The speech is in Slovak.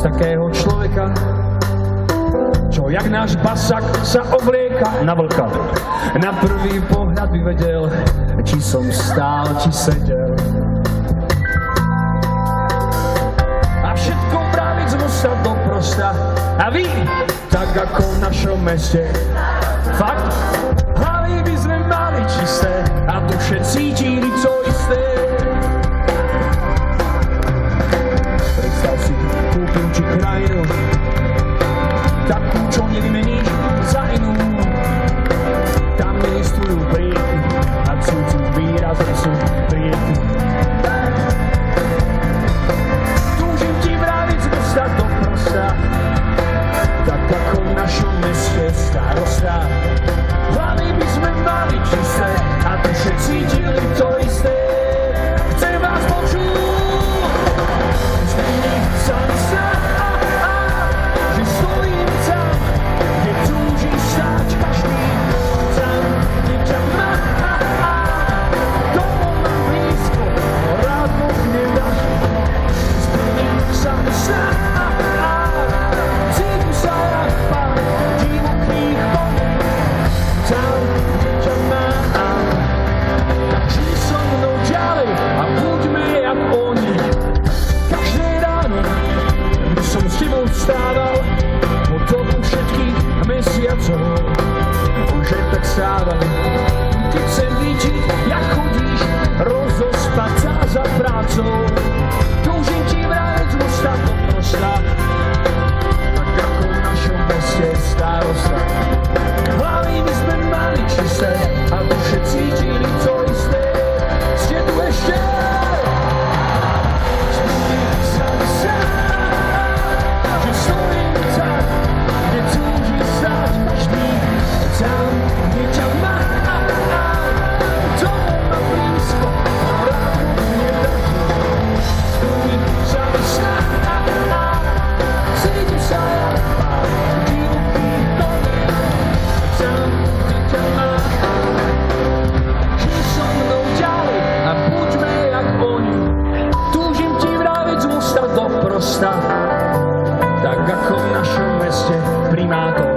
z takého človeka, čo jak náš basak sa oblieka na vlka. Na prvý pohľad by vedel, či som stál, či sedel. A všetko práviť z mosta do prosta. A vy, tak ako v našom meste. Fakt, hlavy by sme mali čisté a duše cítili to isté. Predstav si, kúpim ti krajinu, takú, čo nevymeníš za inú. Tam neexistujú prieky a cudzí výrazom sú prieky. Túžim ti vráviť z mosta do prosta, tak ako v našom meste starosta. Hlavy by sme mali čisté a duše cítili to isté. Chcem vás počuť, zmení sa že stojím tam, kde túžiš stáť každý. Tam, kde ťa má, domov mám blízko, rád Boh nedáš. Zmení sa cítim sa jak pár divokých vod. Tam, kde ťa mám, tak žij so mnou ďalej a buďme jak oni. Každé ráno by som s tebou vstával, po toku všetkých mesiacov už je tak stávam. Keď chcem vidieť, jak chodíš rozospať sa za prácou. Túžim ti vrátiť z mosta do prosta, tak ako v našom meste starosta. Hlavy by sme mali čisté a duše cítili to isté. Ste tu ešte? Že stojím tam, kde túžiš stáť každý. Tam, kde ťa má, domov mám blízko, rád Boh nedáš. Stojím sa cítim sa jak pár divokých vod. Tam, kde ťa má, žij so mnou ďalej a buďme jak oni. Túžim ti vráviť z mosta do prosta, tak ako v našom meste primátor.